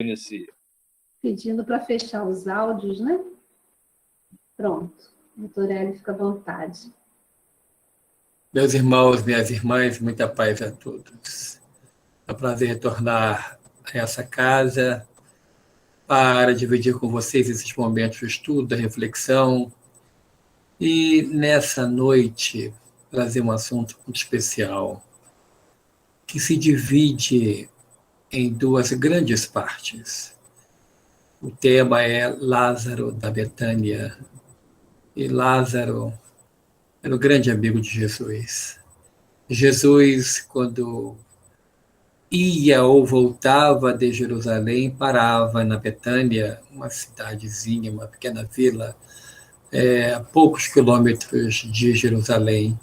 Inicia. Pedindo para fechar os áudios, né? Pronto. Doutor Hélio, fica à vontade. Meus irmãos, minhas irmãs, muita paz a todos. É um prazer retornar a essa casa para dividir com vocês esses momentos de estudo, da reflexão e, nessa noite, trazer um assunto muito especial que se divide em duas grandes partes. O tema é Lázaro da Betânia. E Lázaro era o grande amigo de Jesus. Jesus, quando ia ou voltava de Jerusalém, parava na Betânia, uma cidadezinha, uma pequena vila, a poucos quilômetros de Jerusalém.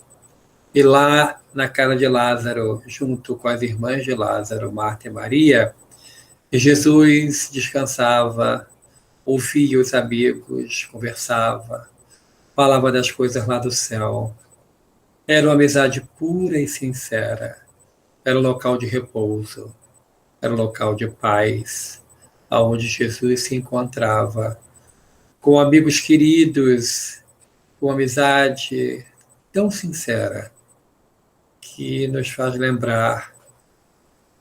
E lá, na casa de Lázaro, junto com as irmãs de Lázaro, Marta e Maria, Jesus descansava, ouvia os amigos, conversava, falava das coisas lá do céu. Era uma amizade pura e sincera. Era um local de repouso. Era um local de paz, aonde Jesus se encontrava com amigos queridos, com amizade tão sincera que nos faz lembrar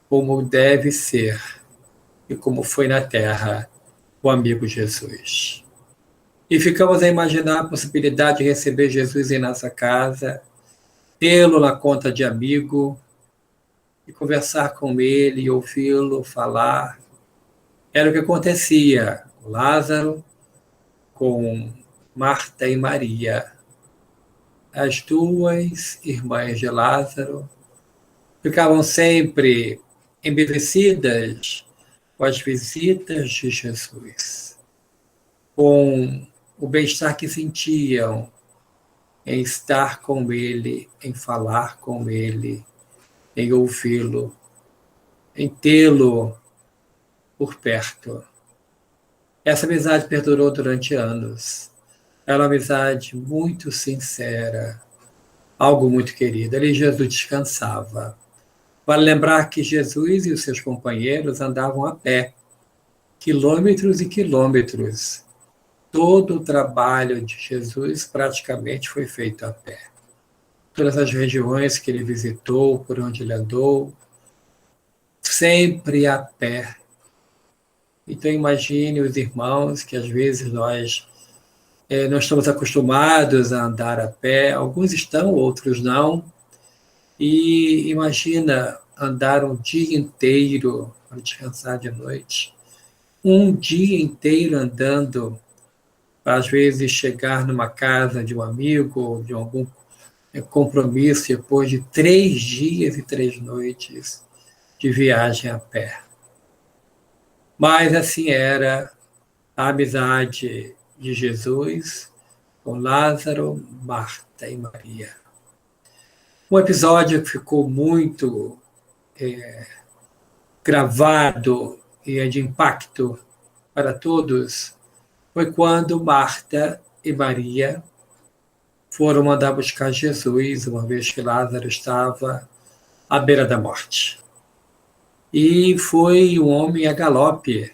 como deve ser e como foi na terra o amigo Jesus. E ficamos a imaginar a possibilidade de receber Jesus em nossa casa, tê-lo na conta de amigo e conversar com ele, ouvi-lo falar. Era o que acontecia com Lázaro, com Marta e Maria, as duas irmãs de Lázaro, ficavam sempre embevecidas com as visitas de Jesus, com o bem-estar que sentiam em estar com ele, em falar com ele, em ouvi-lo, em tê-lo por perto. Essa amizade perdurou durante anos. Era uma amizade muito sincera, algo muito querido. Ali Jesus descansava. Vale lembrar que Jesus e os seus companheiros andavam a pé, quilômetros e quilômetros. Todo o trabalho de Jesus praticamente foi feito a pé. Todas as regiões que ele visitou, por onde ele andou, sempre a pé. Então imagine os irmãos que às vezes nós não estamos acostumados a andar a pé, alguns estão, outros não, e imagina andar um dia inteiro para descansar de noite, um dia inteiro andando, para às vezes chegar numa casa de um amigo ou de algum compromisso depois de 3 dias e 3 noites de viagem a pé. Mas assim era a amizade de Jesus com Lázaro, Marta e Maria. Um episódio que ficou muito gravado e é de impacto para todos foi quando Marta e Maria foram mandar buscar Jesus, uma vez que Lázaro estava à beira da morte. E foi um homem a galope,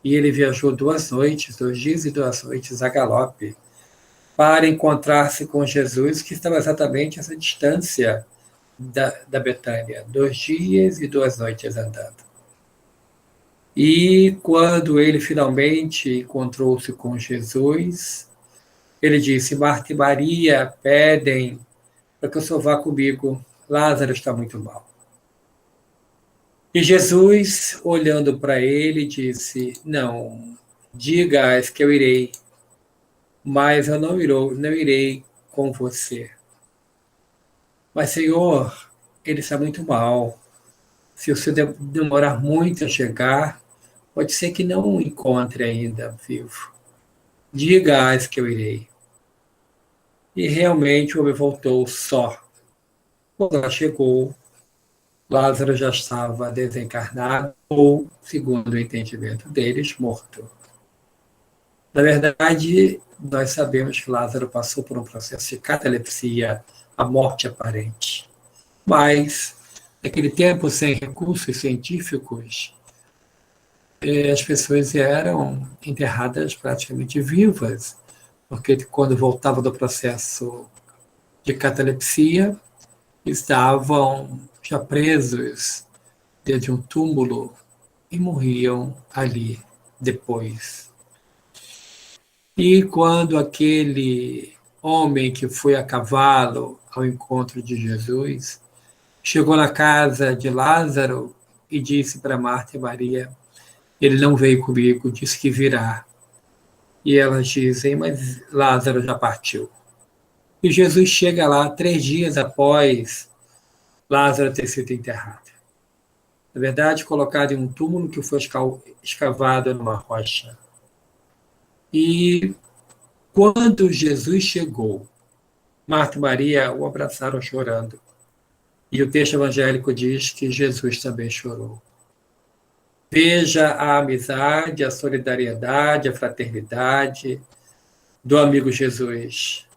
e ele viajou 2 noites, 2 dias e 2 noites a galope, para encontrar-se com Jesus, que estava exatamente a essa distância da Betânia, 2 dias e 2 noites andando. E quando ele finalmente encontrou-se com Jesus, ele disse: Marta e Maria pedem para que o Senhor vá comigo, Lázaro está muito mal. E Jesus, olhando para ele, disse: não, diga-as que eu irei, mas eu não irei com você. Mas, Senhor, ele está muito mal. Se o Senhor demorar muito a chegar, pode ser que não o encontre ainda vivo. Diga-as que eu irei. E realmente o homem voltou só. Quando ela chegou, Lázaro já estava desencarnado ou, segundo o entendimento deles, morto. Na verdade, nós sabemos que Lázaro passou por um processo de catalepsia, a morte aparente. Mas, naquele tempo, sem recursos científicos, as pessoas eram enterradas praticamente vivas, porque quando voltavam do processo de catalepsia, estavam já presos dentro de um túmulo e morriam ali depois. E quando aquele homem que foi a cavalo ao encontro de Jesus chegou na casa de Lázaro e disse para Marta e Maria: ele não veio comigo, disse que virá. E elas dizem: mas Lázaro já partiu. E Jesus chega lá 3 dias após Lázaro ter sido enterrado. Na verdade, colocado em um túmulo que foi escavado numa rocha. E quando Jesus chegou, Marta e Maria o abraçaram chorando. E o texto evangélico diz que Jesus também chorou. Veja a amizade, a solidariedade, a fraternidade do amigo Jesus.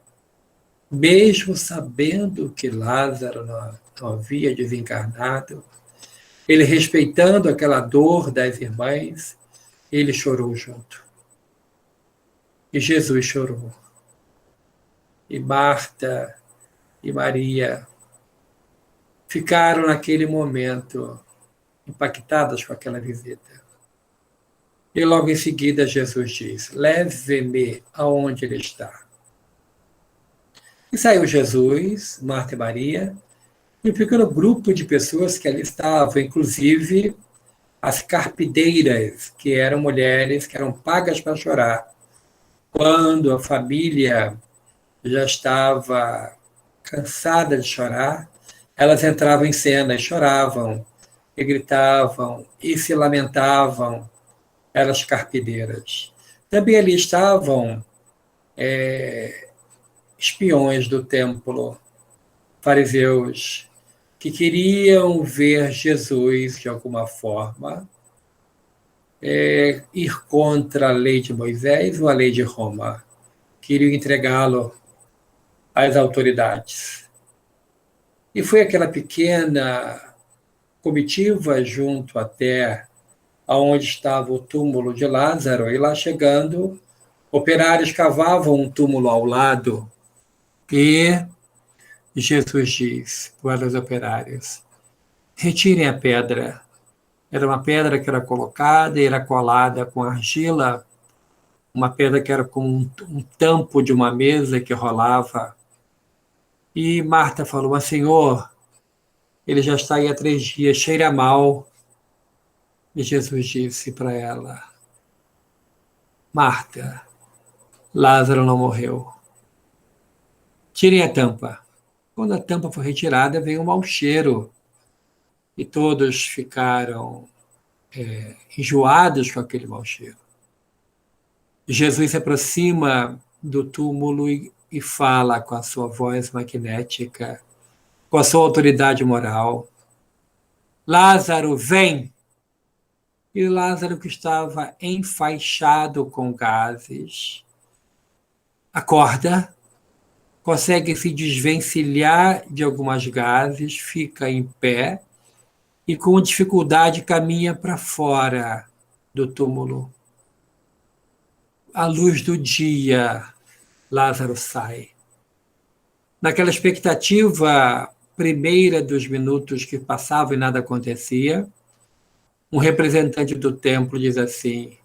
Mesmo sabendo que Lázaro não havia desencarnado, ele respeitando aquela dor das irmãs, ele chorou junto. E Jesus chorou. E Marta e Maria ficaram naquele momento impactadas com aquela visita. E logo em seguida Jesus diz: leve-me aonde ele está. E saiu Jesus, Marta e Maria, e um pequeno grupo de pessoas que ali estavam, inclusive as carpideiras, que eram mulheres que eram pagas para chorar. Quando a família já estava cansada de chorar, elas entravam em cena e choravam, e gritavam, e se lamentavam, elas carpideiras. Também ali estavam espiões do templo, fariseus, que queriam ver Jesus de alguma forma, ir contra a lei de Moisés ou a lei de Roma. Queriam entregá-lo às autoridades. E foi aquela pequena comitiva junto até aonde estava o túmulo de Lázaro, e lá chegando, operários cavavam um túmulo ao lado, e Jesus diz para os operários: retirem a pedra. Era uma pedra que era colocada e era colada com argila, uma pedra que era como um tampo de uma mesa que rolava. E Marta falou: mas Senhor, ele já está aí há 3 dias, cheira mal. E Jesus disse para ela: Marta, Lázaro não morreu. Tirem a tampa. Quando a tampa foi retirada, veio um mau cheiro. E todos ficaram enjoados com aquele mau cheiro. Jesus se aproxima do túmulo e fala com a sua voz magnética, com a sua autoridade moral: Lázaro, vem! E Lázaro, que estava enfaixado com gases, acorda, consegue se desvencilhar de algumas gases, fica em pé e com dificuldade caminha para fora do túmulo. À luz do dia, Lázaro sai. Naquela expectativa primeira dos minutos que passavam e nada acontecia, um representante do templo diz assim: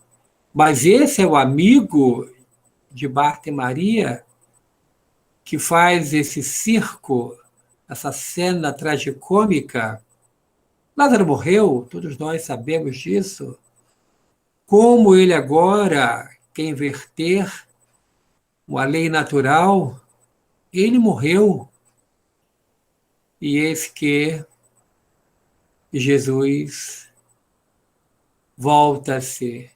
mas esse é o amigo de Marta e Maria que faz esse circo, essa cena tragicômica? Lázaro morreu, todos nós sabemos disso. Como ele agora quer inverter uma lei natural? Ele morreu. E eis que Jesus volta-se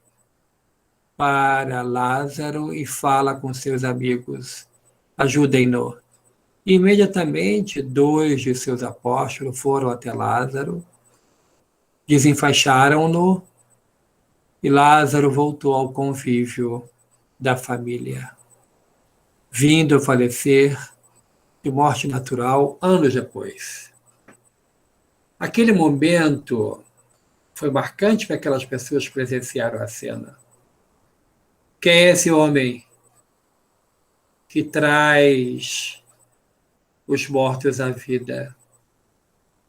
para Lázaro e fala com seus amigos: ajudem-no. Imediatamente, 2 de seus apóstolos foram até Lázaro, desenfaixaram-no, e Lázaro voltou ao convívio da família, vindo a falecer de morte natural anos depois. Aquele momento foi marcante para aquelas pessoas que presenciaram a cena. Quem é esse homem que traz os mortos à vida?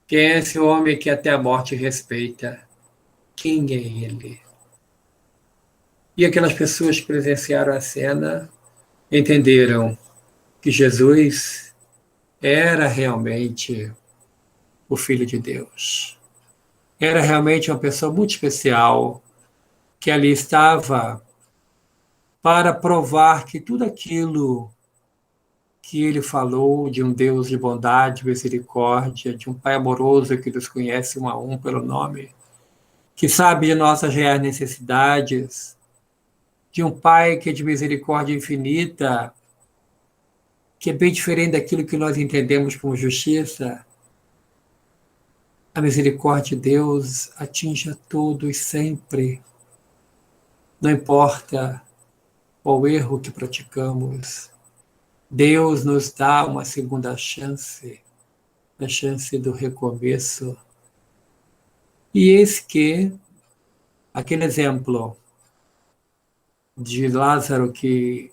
Quem é esse homem que até a morte respeita? Quem é ele? E aquelas pessoas que presenciaram a cena entenderam que Jesus era realmente o Filho de Deus. Era realmente uma pessoa muito especial que ali estava para provar que tudo aquilo que ele falou de um Deus de bondade, misericórdia, de um Pai amoroso que nos conhece um a um pelo nome, que sabe de nossas reais necessidades, de um Pai que é de misericórdia infinita, que é bem diferente daquilo que nós entendemos como justiça. A misericórdia de Deus atinge a todos sempre, não importa o erro que praticamos. Deus nos dá uma segunda chance, a chance do recomeço. E eis que aquele exemplo de Lázaro que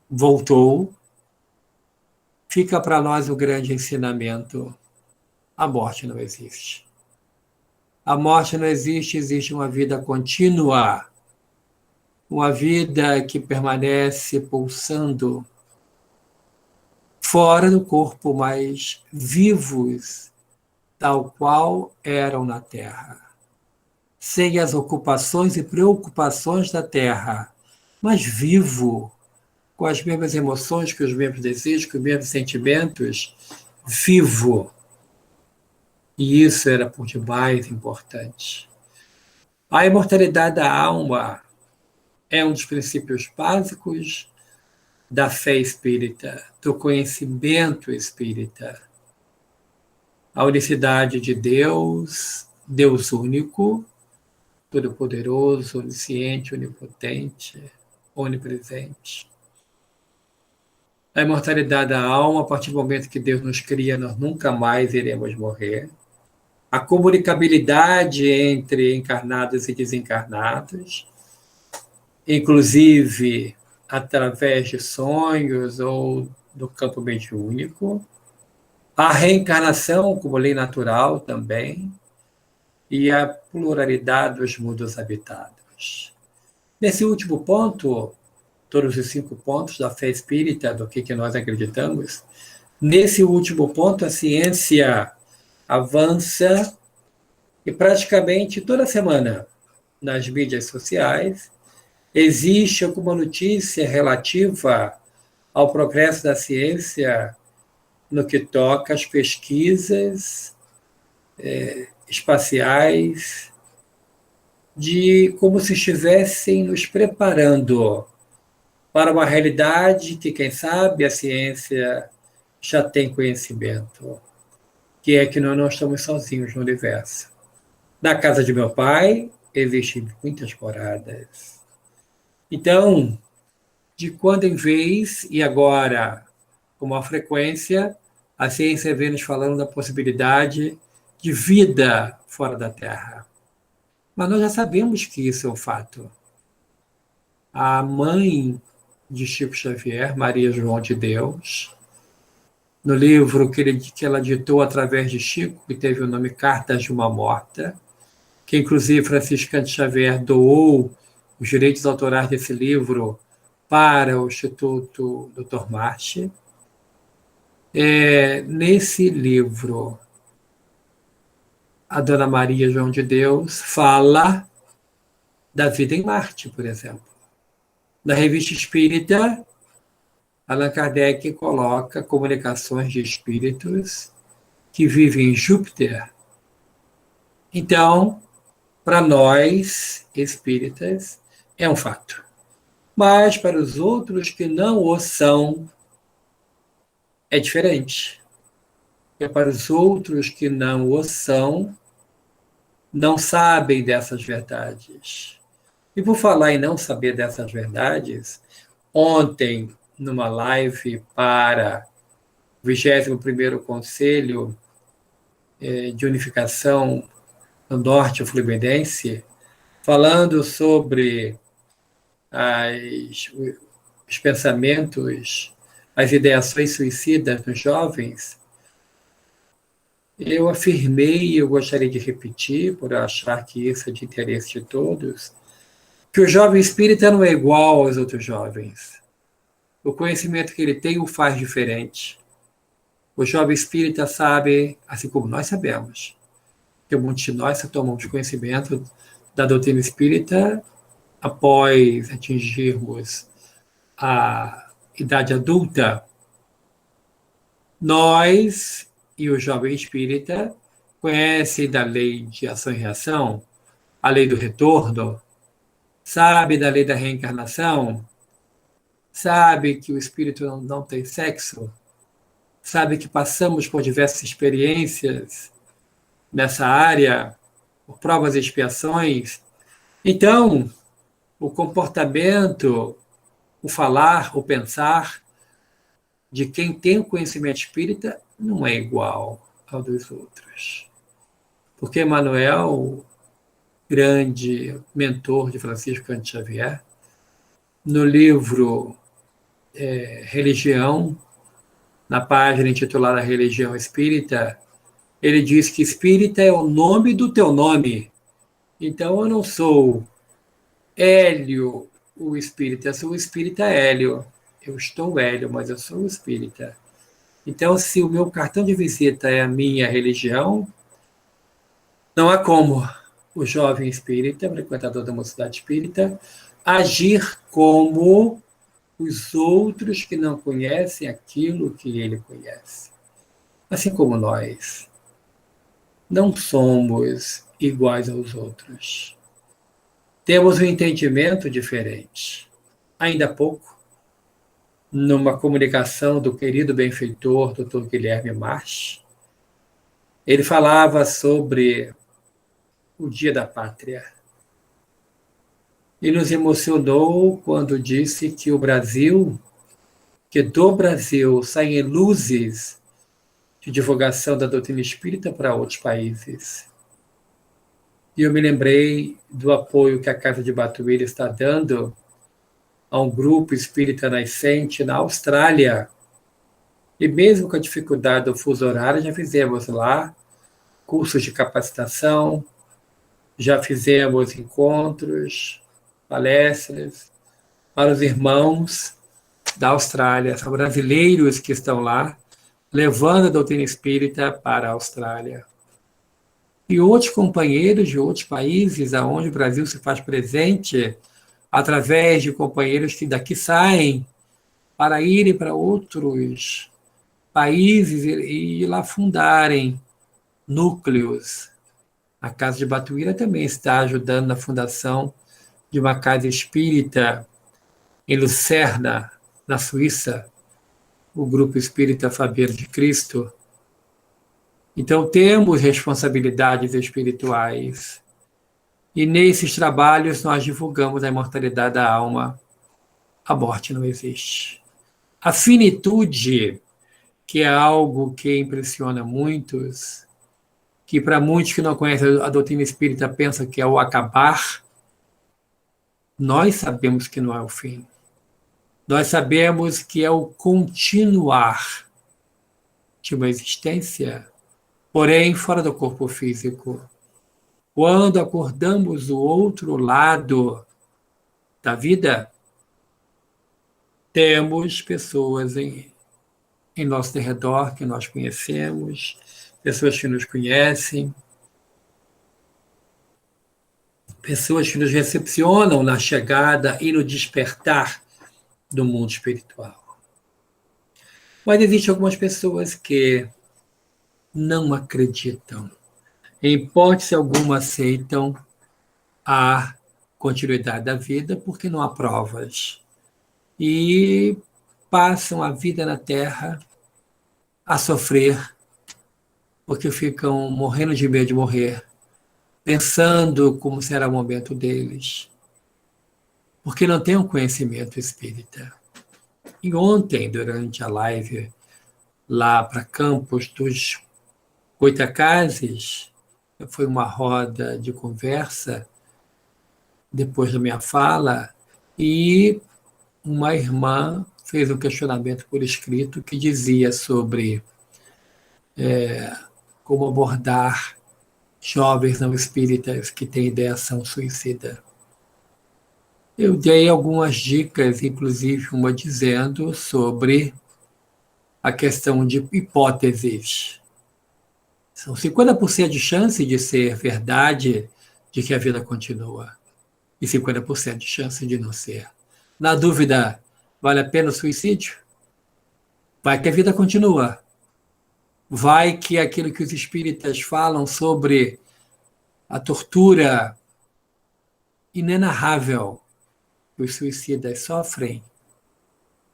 voltou, fica para nós o grande ensinamento. A morte não existe. A morte não existe, existe uma vida contínua, uma vida que permanece pulsando fora do corpo, mas vivos, tal qual eram na terra, sem as ocupações e preocupações da terra, mas vivo, com as mesmas emoções, com os mesmos desejos, com os mesmos sentimentos, vivo. E isso era por demais importante. A imortalidade da alma é um dos princípios básicos da fé espírita, do conhecimento espírita. A unicidade de Deus, Deus único, todo-poderoso, onisciente, onipotente, onipresente. A imortalidade da alma, a partir do momento que Deus nos cria, nós nunca mais iremos morrer. A comunicabilidade entre encarnados e desencarnados, inclusive através de sonhos ou do campo mediúnico. A reencarnação como lei natural também, e a pluralidade dos mundos habitados. Nesse último ponto, todos os 5 pontos da fé espírita, do que nós acreditamos, nesse último ponto a ciência avança e praticamente toda semana nas mídias sociais existe alguma notícia relativa ao progresso da ciência no que toca às pesquisas espaciais, de como se estivessem nos preparando para uma realidade que, quem sabe, a ciência já tem conhecimento, que é que nós não estamos sozinhos no universo. Na casa de meu pai, existem muitas moradas. Então, de quando em vez, e agora com uma frequência, a ciência vem nos falando da possibilidade de vida fora da Terra. Mas nós já sabemos que isso é um fato. A mãe de Chico Xavier, Maria João de Deus, no livro que ela ditou através de Chico, que teve o nome Cartas de uma Morta, que inclusive Franciscano de Xavier doou os direitos autorais desse livro para o Instituto Dr. Marchi. Nesse livro, a Dona Maria João de Deus fala da vida em Marte, por exemplo. Na Revista Espírita, Allan Kardec coloca comunicações de espíritos que vivem em Júpiter. Então, para nós, espíritas, é um fato. Mas para os outros que não o são, é diferente. E para os outros que não o são, não sabem dessas verdades. E por falar em não saber dessas verdades, ontem, numa live para o 21º Conselho de Unificação no norte fluminense, falando sobre os pensamentos, as ideações suicidas nos jovens. Eu afirmei, e eu gostaria de repetir, por achar que isso é de interesse de todos, que o jovem espírita não é igual aos outros jovens. O conhecimento que ele tem o faz diferente. O jovem espírita sabe, assim como nós sabemos, que muitos de nós só tomamos conhecimento da doutrina espírita após atingirmos a idade adulta. Nós e o jovem espírita conhecem da lei de ação e reação, a lei do retorno, sabe da lei da reencarnação, sabe que o espírito não tem sexo, sabe que passamos por diversas experiências nessa área, por provas e expiações. Então, o comportamento, o falar, o pensar de quem tem o conhecimento espírita não é igual ao dos outros. Porque Emmanuel, grande mentor de Francisco Cândido Xavier, no livro Religião, na página intitulada Religião Espírita, ele diz que espírita é o nome do teu nome. Então, eu não sou Hélio, o espírita, eu sou o espírita Hélio. Eu estou Hélio, mas eu sou o espírita. Então, se o meu cartão de visita é a minha religião, não há como o jovem espírita, frequentador da mocidade espírita, agir como os outros que não conhecem aquilo que ele conhece. Assim como nós não somos iguais aos outros. Temos um entendimento diferente. Ainda há pouco, numa comunicação do querido benfeitor, Dr. Guilherme March, ele falava sobre o Dia da Pátria. E nos emocionou quando disse que o Brasil, que do Brasil saem luzes de divulgação da doutrina espírita para outros países. E eu me lembrei do apoio que a Casa de Batuíra está dando a um grupo espírita nascente na Austrália. E mesmo com a dificuldade do fuso horário, já fizemos lá cursos de capacitação, já fizemos encontros, palestras para os irmãos da Austrália. São brasileiros que estão lá, levando a doutrina espírita para a Austrália. E outros companheiros de outros países, aonde o Brasil se faz presente, através de companheiros que daqui saem para irem para outros países e lá fundarem núcleos. A Casa de Batuíra também está ajudando na fundação de uma casa espírita em Lucerna, na Suíça, o Grupo Espírita Fabeiro de Cristo. Então, temos responsabilidades espirituais. E nesses trabalhos nós divulgamos a imortalidade da alma. A morte não existe. A finitude, que é algo que impressiona muitos, que para muitos que não conhecem a doutrina espírita pensam que é o acabar, nós sabemos que não é o fim. Nós sabemos que é o continuar de uma existência, porém fora do corpo físico. Quando acordamos do outro lado da vida, temos pessoas em nosso redor que nós conhecemos, pessoas que nos conhecem, pessoas que nos recepcionam na chegada e no despertar do mundo espiritual. Mas existem algumas pessoas que não acreditam, em hipótese alguma aceitam a continuidade da vida porque não há provas. E passam a vida na Terra a sofrer, porque ficam morrendo de medo de morrer, pensando como será o momento deles, porque não têm um conhecimento espírita. E ontem, durante a live lá para Campos dos Goitacazes, foi uma roda de conversa depois da minha fala, e uma irmã fez um questionamento por escrito que dizia sobre como abordar jovens não espíritas que têm ideação suicida. Eu dei algumas dicas, inclusive uma dizendo sobre a questão de hipóteses. São 50% de chance de ser verdade de que a vida continua e 50% de chance de não ser. Na dúvida, vale a pena o suicídio? Vai que a vida continua. Vai que aquilo que os espíritas falam sobre a tortura inenarrável que os suicidas sofrem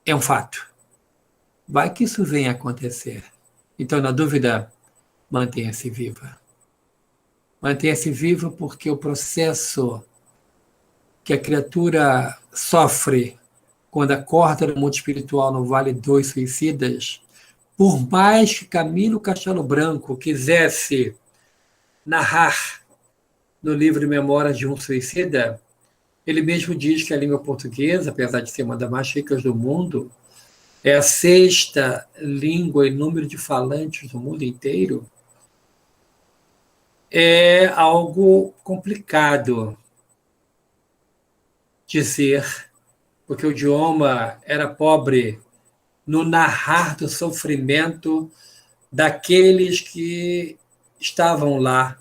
é um fato. Vai que isso venha a acontecer. Então, na dúvida, mantenha-se viva. Mantenha-se viva porque o processo que a criatura sofre quando acorda no mundo espiritual no Vale dos Suicidas, por mais que Camilo Castelo Branco quisesse narrar no livro Memórias de um Suicida, ele mesmo diz que a língua portuguesa, apesar de ser uma das mais ricas do mundo, é a sexta língua em número de falantes do mundo inteiro. É algo complicado dizer, porque o idioma era pobre no narrar do sofrimento daqueles que estavam lá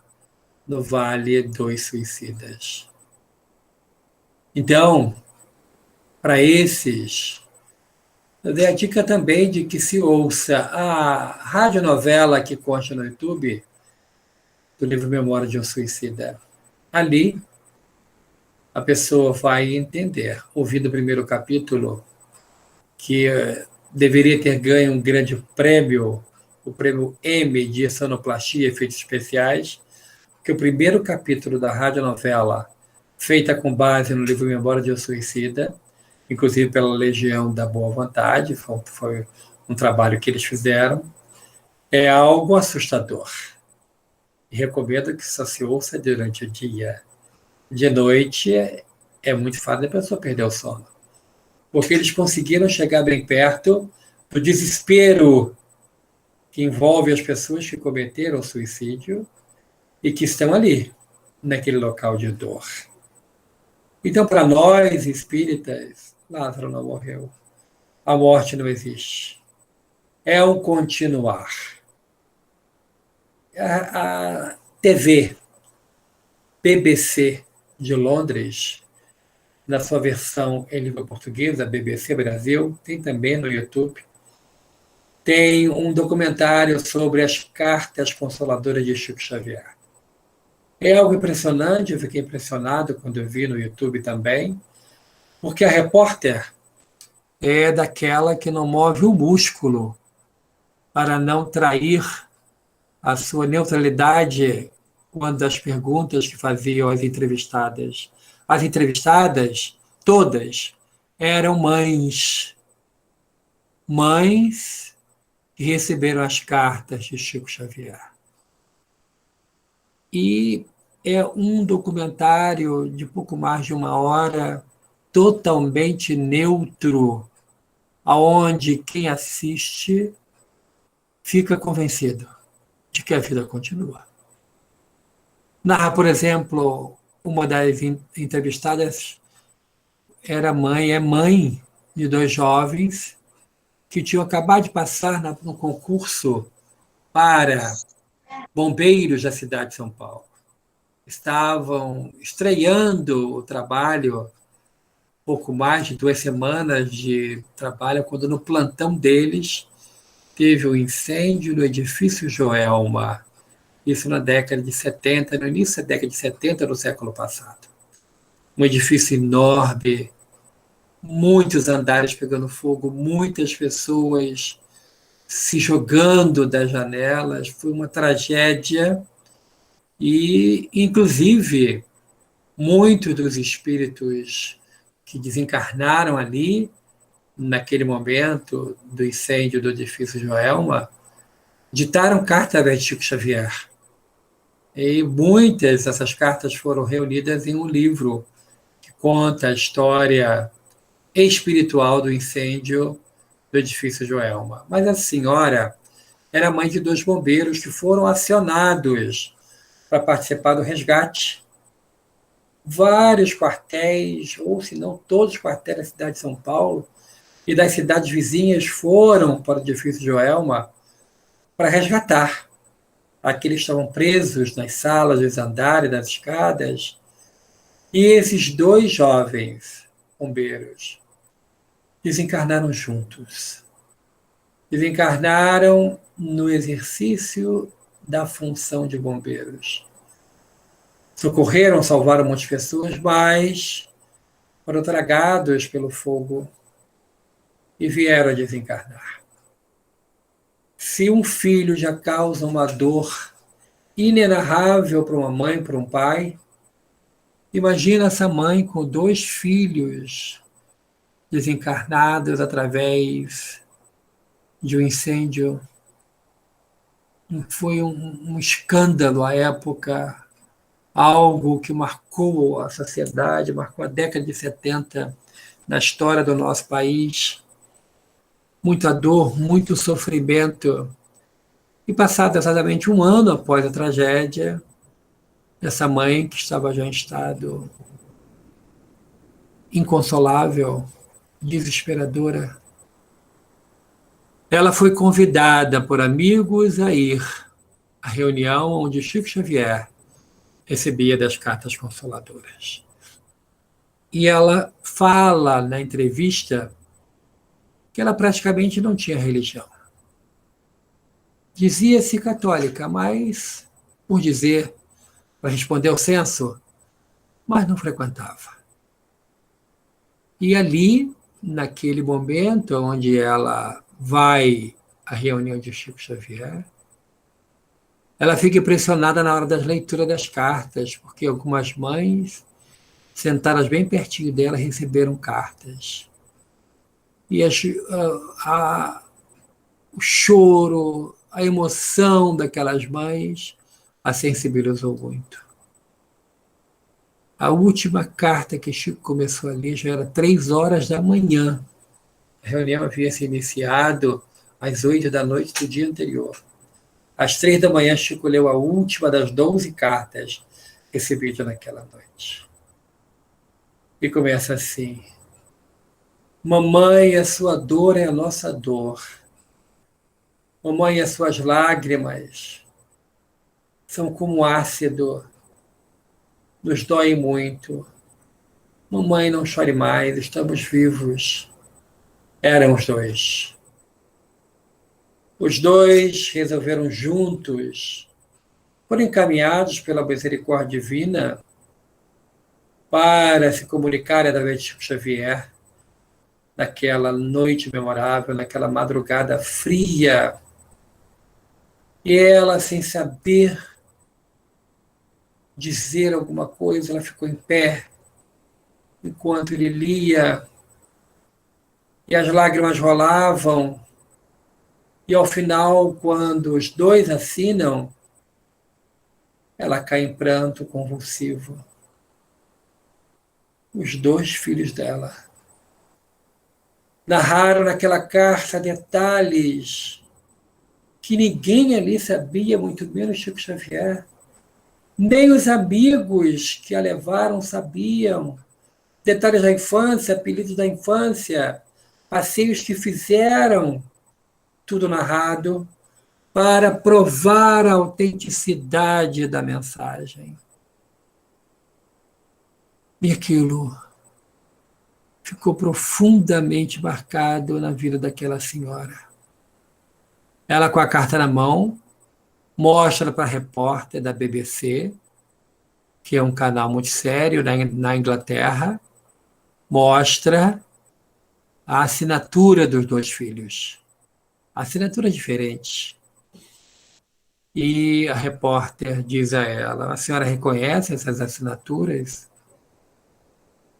no Vale dos Suicidas. Então, para esses, eu dei a dica também de que se ouça a radionovela que consta no YouTube, do livro Memória de um Suicida. Ali, a pessoa vai entender, ouvindo o primeiro capítulo, que deveria ter ganho um grande prêmio, o prêmio Emmy de sonoplastia e efeitos especiais, que o primeiro capítulo da radionovela, feita com base no livro Memória de um Suicida, inclusive pela Legião da Boa Vontade, foi um trabalho que eles fizeram, é algo assustador. E recomendo que só se ouça durante o dia. De noite é muito fácil a pessoa perder o sono, porque eles conseguiram chegar bem perto do desespero que envolve as pessoas que cometeram suicídio e que estão ali, naquele local de dor. Então, para nós espíritas, Lázaro não morreu. A morte não existe. É um continuar. A TV BBC de Londres, na sua versão em língua portuguesa, BBC Brasil, tem também no YouTube, tem um documentário sobre as cartas consoladoras de Chico Xavier. É algo impressionante, eu fiquei impressionado quando eu vi no YouTube também, porque a repórter é daquela que não move o músculo para não trair a sua neutralidade quando as perguntas que faziam as entrevistadas. As entrevistadas, todas, eram mães que receberam as cartas de Chico Xavier. E é um documentário de pouco mais de uma hora, totalmente neutro, aonde quem assiste fica convencido de que a vida continua. Narra, por exemplo, uma das entrevistadas é mãe de dois jovens que tinham acabado de passar no concurso para bombeiros da cidade de São Paulo. Estavam estreando o trabalho, pouco mais de 2 semanas de trabalho, quando no plantão deles teve um incêndio no edifício Joelma, isso na década de 70, no início da década de 70 do século passado. Um edifício enorme, muitos andares pegando fogo, muitas pessoas se jogando das janelas, foi uma tragédia e, inclusive, muitos dos espíritos que desencarnaram ali, naquele momento do incêndio do edifício Joelma, ditaram carta a Chico Xavier, E muitas dessas cartas foram reunidas em um livro que conta a história espiritual do incêndio do edifício Joelma. Mas a senhora era mãe de 2 bombeiros que foram acionados para participar do resgate. Vários quartéis, ou se não todos os quartéis da cidade de São Paulo e das cidades vizinhas foram para o edifício Joelma para resgatar aqueles que estavam presos nas salas, nos andares, nas escadas. E esses 2 jovens bombeiros desencarnaram juntos. Desencarnaram no exercício da função de bombeiros. Socorreram, salvaram muitas pessoas, mas foram tragados pelo fogo e vieram a desencarnar. Se um filho já causa uma dor inenarrável para uma mãe, para um pai, imagina essa mãe com 2 filhos desencarnados através de um incêndio. Foi um escândalo à época, algo que marcou a sociedade, marcou a década de 70 na história do nosso país. Muita dor, muito sofrimento. E passado exatamente 1 ano após a tragédia, essa mãe, que estava já em estado inconsolável, desesperadora, ela foi convidada por amigos a ir à reunião onde Chico Xavier recebia das cartas consoladoras. E ela fala na entrevista que ela praticamente não tinha religião. Dizia-se católica, mas, por dizer, para responder ao censo, mas não frequentava. E ali, naquele momento onde ela vai à reunião de Chico Xavier, ela fica impressionada na hora da leitura das cartas, porque algumas mães, sentadas bem pertinho dela, receberam cartas. E o choro, a emoção daquelas mães a sensibilizou muito. A última carta que Chico começou a ler já era 3h da manhã. A reunião havia se iniciado às 8 da noite do dia anterior. Às 3 da manhã, Chico leu a última das 12 cartas recebidas naquela noite. E começa assim: mamãe, a sua dor é a nossa dor. Mamãe, as suas lágrimas são como ácido, nos dói muito. Mamãe, não chore mais, estamos vivos. Eram os 2. Os 2 resolveram juntos, foram encaminhados pela misericórdia divina para se comunicar através de Chico Xavier naquela noite memorável, naquela madrugada fria. E ela, sem saber dizer alguma coisa, ela ficou em pé enquanto ele lia, e as lágrimas rolavam, e ao final, quando os 2 assinam, ela cai em pranto convulsivo. Os 2 filhos dela narraram naquela carta detalhes que ninguém ali sabia, muito menos Chico Xavier. Nem os amigos que a levaram sabiam. Detalhes da infância, apelidos da infância, passeios que fizeram, tudo narrado para provar a autenticidade da mensagem. E aquilo ficou profundamente marcado na vida daquela senhora. Ela, com a carta na mão, mostra para a repórter da BBC, que é um canal muito sério na Inglaterra, mostra a assinatura dos 2 filhos. Assinatura diferente. E a repórter diz a ela: a senhora reconhece essas assinaturas?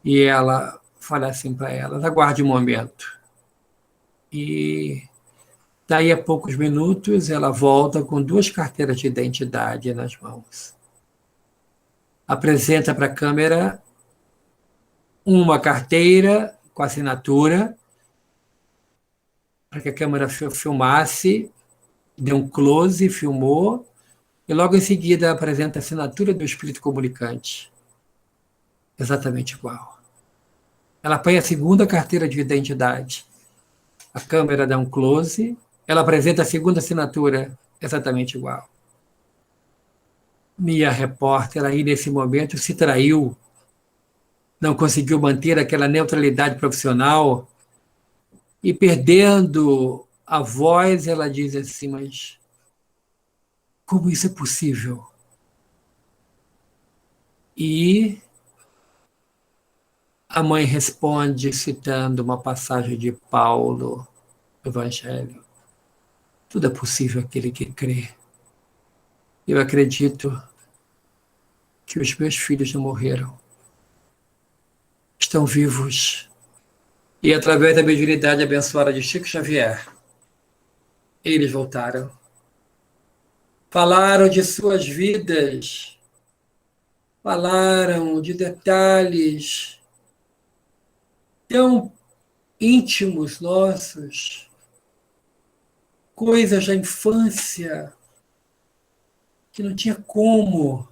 E ela fala assim para ela: aguarde um momento. E daí a poucos minutos ela volta com 2 carteiras de identidade nas mãos. apresenta para a câmera uma carteira com assinatura, para que a câmera filmasse, deu um close, filmou, e logo em seguida apresenta a assinatura do espírito comunicante. Exatamente igual. Ela põe a segunda carteira de identidade. A câmera dá um close, ela apresenta a segunda assinatura, exatamente igual. Minha repórter aí nesse momento se traiu, não conseguiu manter aquela neutralidade profissional e perdendo a voz, ela diz assim, mas como isso é possível? E a mãe responde citando uma passagem de Paulo, Evangelho. Tudo é possível àquele que crê. Eu acredito que os meus filhos não morreram. Estão vivos. E através da mediunidade abençoada de Chico Xavier, eles voltaram. Falaram de suas vidas. Falaram de detalhes tão íntimos nossos, coisas da infância que não tinha como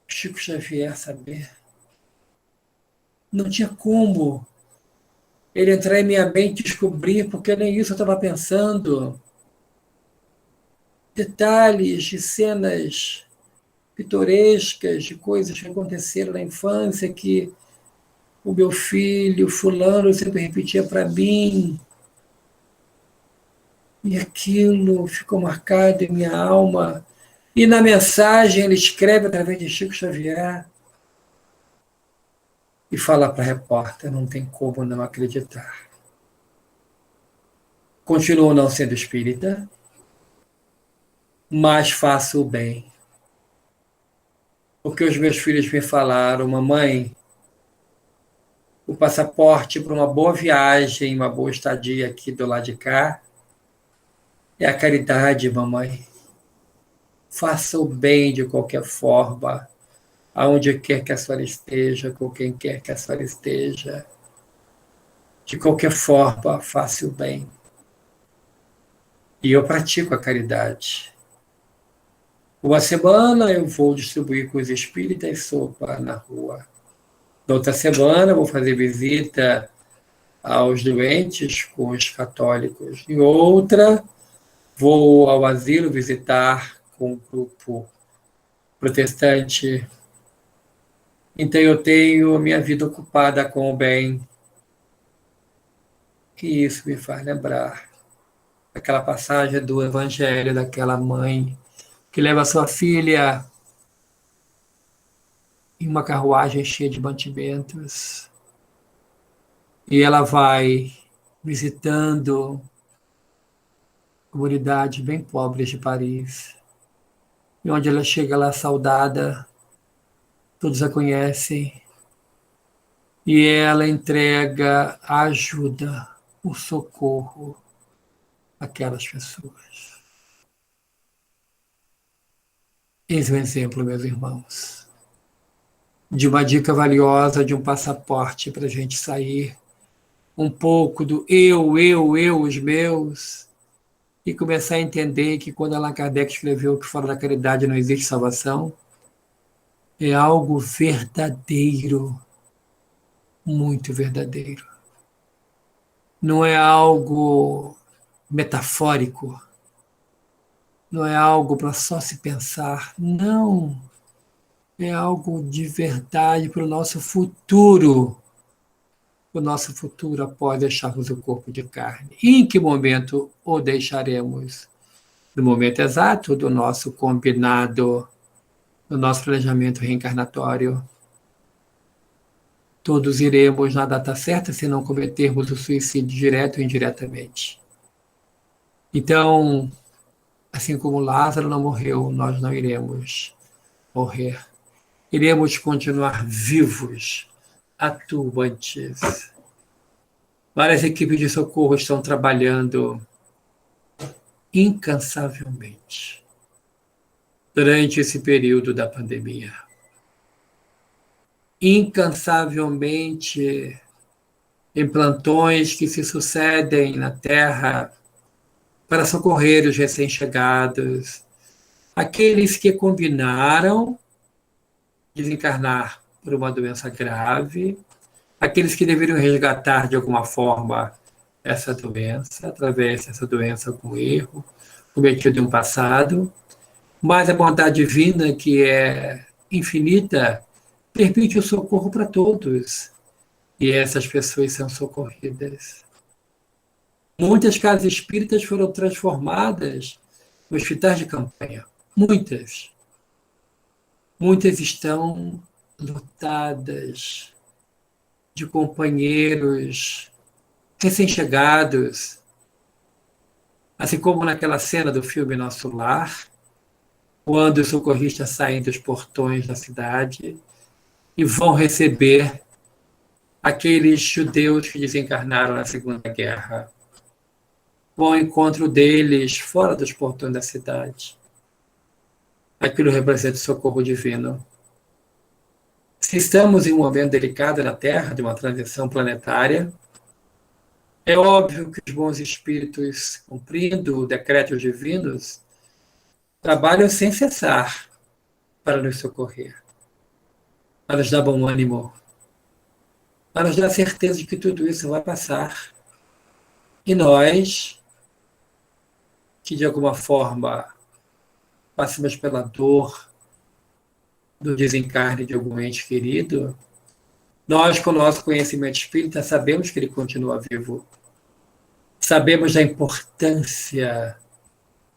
Chico Xavier saber. Não tinha como ele entrar em minha mente e descobrir, porque nem isso eu estava pensando. Detalhes de cenas pitorescas, de coisas que aconteceram na infância, que o meu filho, fulano, sempre repetia para mim. E aquilo ficou marcado em minha alma. E na mensagem ele escreve através de Chico Xavier e fala para a repórter, não tem como não acreditar. Continuo não sendo espírita, mas faço o bem. Porque os meus filhos me falaram, mamãe, o passaporte para uma boa viagem, uma boa estadia aqui do lado de cá, é a caridade, mamãe. Faça o bem de qualquer forma, aonde quer que a senhora esteja, com quem quer que a senhora esteja. De qualquer forma, faça o bem. E eu pratico a caridade. Uma semana eu vou distribuir com os espíritas sopa na rua. Na outra semana eu vou fazer visita aos doentes com os católicos. Em outra, vou ao asilo visitar com um grupo protestante. Então eu tenho minha vida ocupada com o bem. E isso me faz lembrar aquela passagem do Evangelho daquela mãe que leva sua filha em uma carruagem cheia de mantimentos. E ela vai visitando comunidades bem pobres de Paris. E onde ela chega lá saudada, todos a conhecem. E ela entrega a ajuda, o socorro àquelas pessoas. Eis um exemplo, meus irmãos, de uma dica valiosa, de um passaporte para a gente sair um pouco do eu, os meus, e começar a entender que quando Allan Kardec escreveu que fora da caridade não existe salvação, é algo verdadeiro, muito verdadeiro. Não é algo metafórico, não é algo para só se pensar, não. É algo de verdade para o nosso futuro. O nosso futuro após deixarmos o corpo de carne. E em que momento o deixaremos? No momento exato do nosso combinado, do nosso planejamento reencarnatório. Todos iremos na data certa se não cometermos o suicídio direto ou indiretamente. Então, assim como Lázaro não morreu, nós não iremos morrer. Iremos continuar vivos, atuantes. Várias equipes de socorro estão trabalhando incansavelmente. durante esse período da pandemia. Incansavelmente, em plantões que se sucedem na Terra para socorrer os recém-chegados, aqueles que combinaram desencarnar por uma doença grave, aqueles que deveriam resgatar de alguma forma essa doença, através dessa doença com erro cometido no passado, mas a bondade divina, que é infinita, permite o socorro para todos, e essas pessoas são socorridas. Muitas casas espíritas foram transformadas em hospitais de campanha. Muitas. Muitas estão lotadas de companheiros recém-chegados, assim como naquela cena do filme Nosso Lar, quando os socorristas saem dos portões da cidade e vão receber aqueles judeus que desencarnaram na Segunda Guerra. Vão ao encontro deles fora dos portões da cidade. Aquilo representa o socorro divino. Se estamos em um momento delicado na Terra, de uma transição planetária, é óbvio que os bons espíritos, cumprindo decretos divinos, trabalham sem cessar para nos socorrer, para nos dar bom ânimo, para nos dar certeza de que tudo isso vai passar. E nós, que de alguma forma passamos pela dor do desencarne de algum ente querido, nós, com o nosso conhecimento espírita, sabemos que ele continua vivo. Sabemos da importância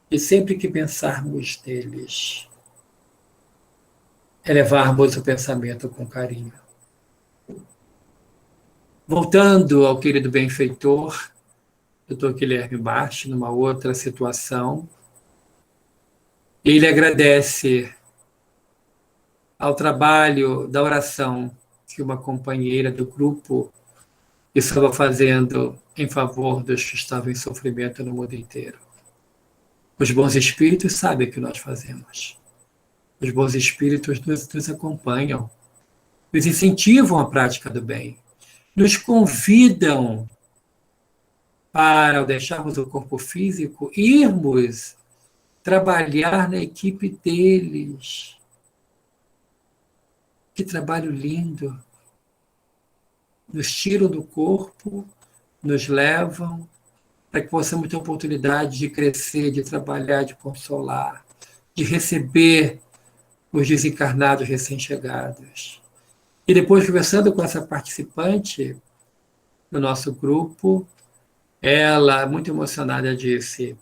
de sempre que pensarmos neles, elevarmos o pensamento com carinho. Voltando ao querido benfeitor, Dr. Guilherme Marchi, numa outra situação, ele agradece ao trabalho da oração que uma companheira do grupo estava fazendo em favor dos que estavam em sofrimento no mundo inteiro. Os bons espíritos sabem o que nós fazemos. Os bons espíritos nos acompanham, nos incentivam à prática do bem, nos convidam para, ao deixarmos o corpo físico, irmos trabalhar na equipe deles. Que trabalho lindo! Nos tiram do corpo, nos levam para que possamos ter a oportunidade de crescer, de trabalhar, de consolar, de receber os desencarnados recém-chegados. E depois, conversando com essa participante do nosso grupo, ela, muito emocionada, disse: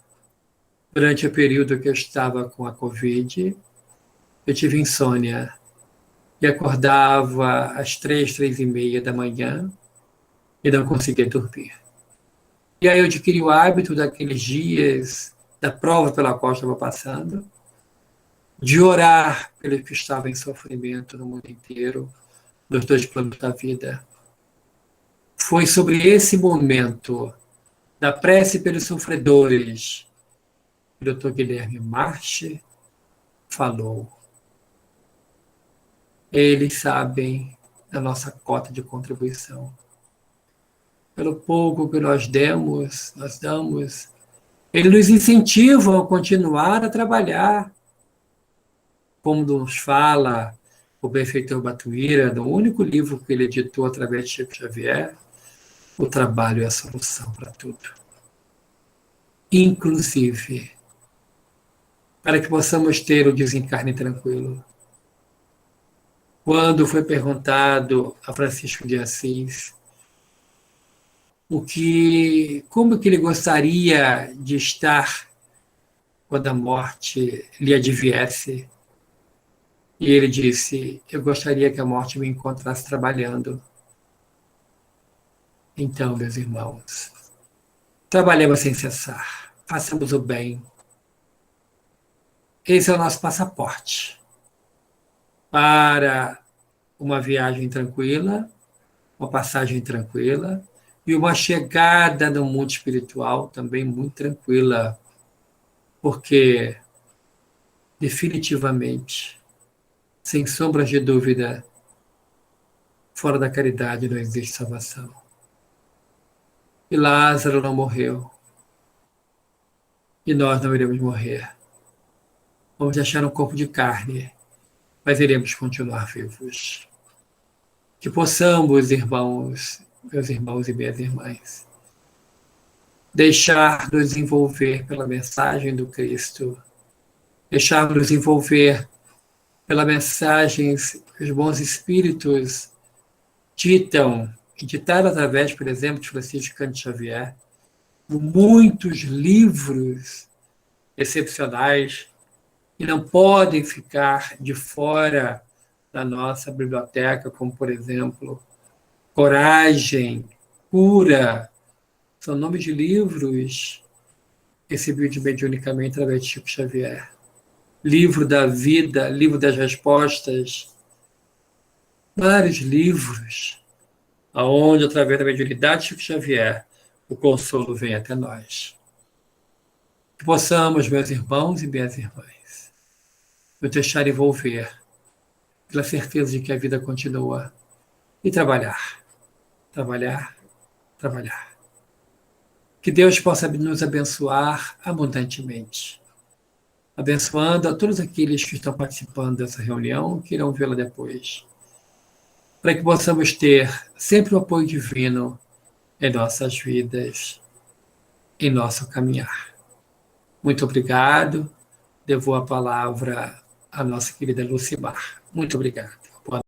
durante o período que eu estava com a Covid, eu tive insônia e acordava às 3h30 da manhã e não conseguia dormir. E aí eu adquiri o hábito daqueles dias, da prova pela qual eu estava passando, de orar pelos que estavam em sofrimento no mundo inteiro, nos dois planos da vida. Foi sobre esse momento da prece pelos sofredores que o Dr. Guilherme Marchi falou. Eles sabem da nossa cota de contribuição. Pelo pouco que nós damos, eles nos incentivam a continuar a trabalhar. Como nos fala o benfeitor Batuíra, no único livro que ele editou através de Chico Xavier, o trabalho é a solução para tudo. Inclusive, para que possamos ter o desencarne tranquilo. Quando foi perguntado a Francisco de Assis como que ele gostaria de estar quando a morte lhe adviesse, e ele disse: eu gostaria que a morte me encontrasse trabalhando. Então, meus irmãos, trabalhemos sem cessar, façamos o bem. Esse é o nosso passaporte para uma viagem tranquila, uma passagem tranquila e uma chegada no mundo espiritual também muito tranquila, porque definitivamente, sem sombras de dúvida, fora da caridade não existe salvação. E Lázaro não morreu. E nós não iremos morrer. Vamos deixar um corpo de carne, mas iremos continuar vivos. Que possamos, irmãos, meus irmãos e minhas irmãs, deixar-nos envolver pela mensagem do Cristo, deixar-nos envolver pela mensagem que os bons espíritos ditam, e ditaram através, por exemplo, de Francisco Cândido Xavier, muitos livros excepcionais que não podem ficar de fora da nossa biblioteca, como, por exemplo, Coragem, Cura, são nomes de livros recebidos mediunicamente através de Chico Xavier. Livro da Vida, Livro das Respostas, vários livros, aonde, através da mediunidade de Chico Xavier, o consolo vem até nós. Que possamos, meus irmãos e minhas irmãs, nos deixar envolver pela certeza de que a vida continua e trabalhar, trabalhar, trabalhar. Que Deus possa nos abençoar abundantemente, abençoando a todos aqueles que estão participando dessa reunião, que irão vê-la depois, para que possamos ter sempre o apoio divino em nossas vidas, em nosso caminhar. Muito obrigado. Devo a palavra à nossa querida Lucimar. Muito obrigado.